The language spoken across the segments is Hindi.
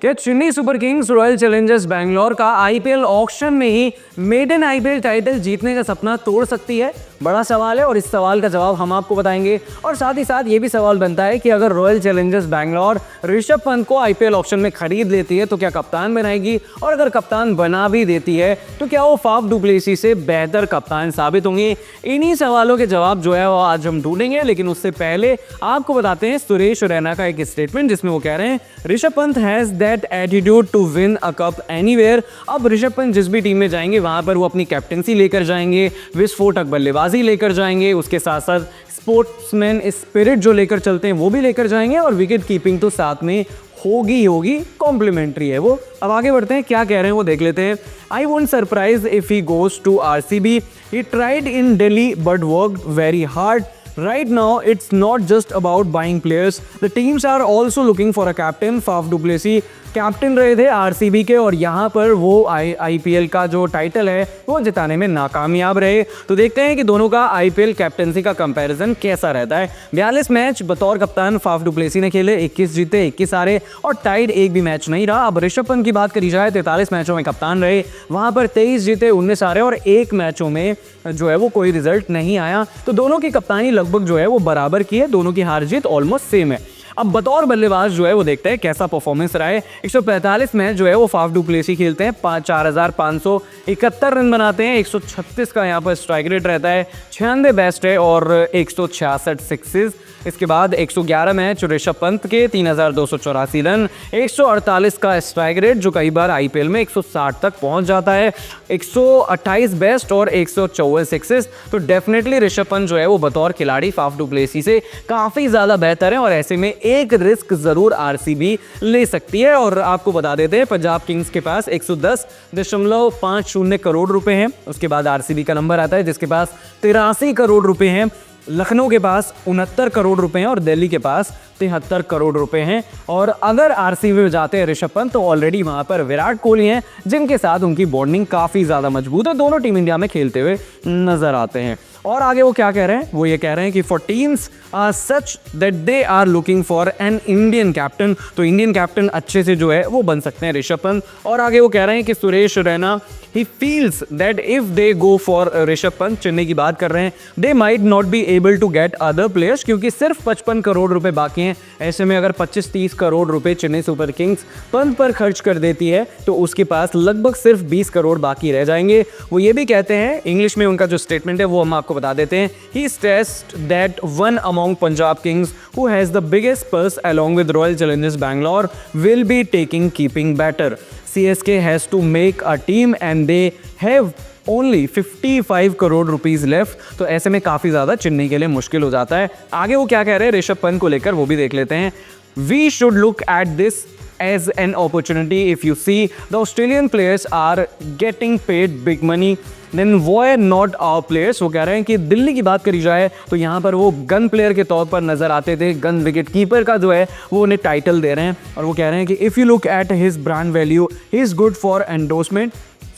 क्या Chennai super Kings royal Challengers Bangalore का आईपीएल ऑक्शन में ही मेडन आईपीएल टाइटल जीतने का सपना तोड़ सकती है? बड़ा सवाल है और इस सवाल का जवाब हम आपको बताएंगे। और साथ ही साथ ये भी सवाल बनता है कि अगर रॉयल चैलेंजर्स बैंगलोर ऋषभ पंत को आईपीएल ऑक्शन में खरीद लेती है तो क्या कप्तान बनाएगी, और अगर कप्तान बना भी देती है तो क्या वो फाफ डु प्लेसी से बेहतर कप्तान साबित होंगे? इन्हीं सवालों के जवाब जो है वो आज हम ढूंढेंगे। लेकिन उससे पहले आपको बताते हैं सुरेश रैना का एक स्टेटमेंट जिसमें वो कह रहे हैं Rishabh Pant has that attitude to win a cup anywhere. अब ऋषभ पंत जिस भी टीम में जाएंगे वहां पर वो अपनी कैप्टनसी लेकर जाएंगे, विस्फोटक बल्लेबाजी लेकर जाएंगे, उसके साथ साथ स्पोर्ट्समैन स्पिरिट जो लेकर चलते हैं वो भी लेकर जाएंगे, और विकेट कीपिंग तो साथ में होगी कॉम्प्लीमेंट्री है वो। अब आगे बढ़ते हैं, क्या कह रहे हैं वो देख लेते हैं। I won't surprise if he goes to RCB, he tried in Delhi but worked very hard. Right now, it's not just about buying players. The teams are also looking for a captain. Faf du Plessis captain रहे थे आरसीबी के, और यहाँ पर वो आईपीएल का जो टाइटल है वो जिताने में नाकामयाब रहे। तो देखते हैं कि दोनों का आईपीएल कैप्टनसी का कंपैरिजन कैसा रहता है। 42 मैच बतौर कप्तान फाफ डु प्लेसी ने खेले, 21 जीते 21 हारे और टाइड एक भी मैच नहीं रहा। अब ऋषभ पंत की बात करी जाए, 43 मैचों में कप्तान रहे, वहाँ पर 23 जीते 19 हारे और एक मैचों में जो है वो कोई रिजल्ट नहीं आया। तो दोनों की कप्तानी लगभग जो है वो बराबर की है, दोनों की हार जीत ऑलमोस्ट सेम है। अब बतौर बल्लेबाज जो है वो देखते हैं कैसा परफॉर्मेंस रहा है। 145 मैच जो है वो फाफ डु प्लेसी खेलते हैं, 4571 रन बनाते हैं, 136 का यहाँ पर स्ट्राइक रेट रहता है, 96 बेस्ट है और 166 सिक्सेस। इसके बाद 111 मैच ऋषभ पंत के, 3284 रन, 148 का स्ट्राइक रेट जो कई बार आईपीएल में 160 तक पहुंच जाता है, 128 बेस्ट और 154 सिक्सेस। तो डेफिनेटली ऋषभ पंत जो है वो बतौर खिलाड़ी फाफ डु प्लेसी से काफ़ी ज़्यादा बेहतर है, और ऐसे में एक रिस्क ज़रूर आरसीबी ले सकती है। और आपको बता देते हैं पंजाब किंग्स के पास 110.50 करोड़ रुपए हैं। उसके बाद आरसीबी का नंबर आता है जिसके पास 83 करोड़ रुपए हैं, लखनऊ के पास 69 करोड़ रुपए हैं और दिल्ली के पास 73 करोड़ रुपए हैं। और अगर आरसीबी में जाते हैं ऋषभ पंत तो ऑलरेडी वहां पर विराट कोहली हैं जिनके साथ उनकी बॉन्डिंग काफ़ी ज़्यादा मजबूत है, दोनों टीम इंडिया में खेलते हुए नजर आते हैं। और आगे वो क्या कह रहे हैं, वो ये कह रहे हैं कि for teams are such that they are looking for an Indian captain, तो इंडियन कैप्टन अच्छे से जो है वो बन सकते हैं ऋषभ पंत। और आगे वो कह रहे हैं कि Suresh Raina he feels that if they go for Rishabh Pant, Chennai की बात कर रहे हैं, they might not be able to get other players, क्योंकि सिर्फ 55 करोड़ रुपए बाकी हैं। ऐसे में अगर 25-30 करोड़ रुपए चेन्नई सुपर किंग्स पंत पर खर्च कर देती है तो उसके पास लगभग सिर्फ 20 करोड़ बाकी रह जाएंगे। वो ये भी कहते हैं, इंग्लिश में उनका जो स्टेटमेंट है वो हम आपको बता देते हैं। He stressed that one among Punjab Kings who has the biggest purse along with Royal Challengers Bangalore will be taking keeping better. CSK has to make a team and they have only 55 crore rupees left. तो ऐसे में काफ़ी ज़्यादा चेन्नई के लिए मुश्किल हो जाता है। आगे वो क्या कह रहे हैं ऋषभ पंत को लेकर वो भी देख लेते हैं। We should look at this as an opportunity. If you see the Australian players are getting paid big money, then why not our players? वो कह रहे हैं कि दिल्ली की बात करी जाए तो यहाँ पर वो गन प्लेयर के तौर पर नजर आते थे, गन विकेट कीपर का जो है वो उन्हें टाइटल दे रहे हैं, और वो कह रहे हैं कि if you look at his brand value he is good for endorsement,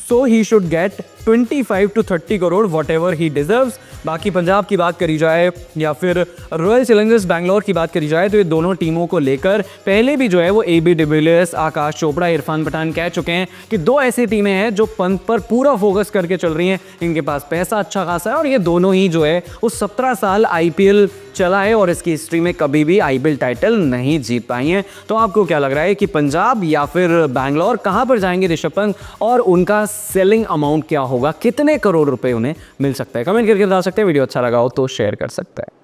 so he should get 25 to 30 crore what ever he deserves. बाकी पंजाब की बात करी जाए या फिर रॉयल चैलेंजर्स बैंगलोर की बात करी जाए तो ये दोनों टीमों को लेकर पहले भी जो है वो AB डिविलियर्स, आकाश चोपड़ा, इरफान पठान कह चुके हैं कि दो ऐसी टीमें हैं जो पंत पर पूरा फोकस करके चल रही हैं, इनके पास पैसा अच्छा खासा है, और ये दोनों ही जो है वो 17 साल आईपीएल चला है और इसकी हिस्ट्री में कभी भी आईपीएल टाइटल नहीं जीत पाई हैं। तो आपको क्या लग रहा है कि पंजाब या फिर बैंगलोर कहाँ पर जाएंगे ऋषभ पंत, और उनका सेलिंग अमाउंट क्या होगा, कितने करोड़ रुपए उन्हें मिल सकता है? कमेंट करके बता सकते हैं। वीडियो अच्छा लगा हो तो शेयर कर सकते हैं।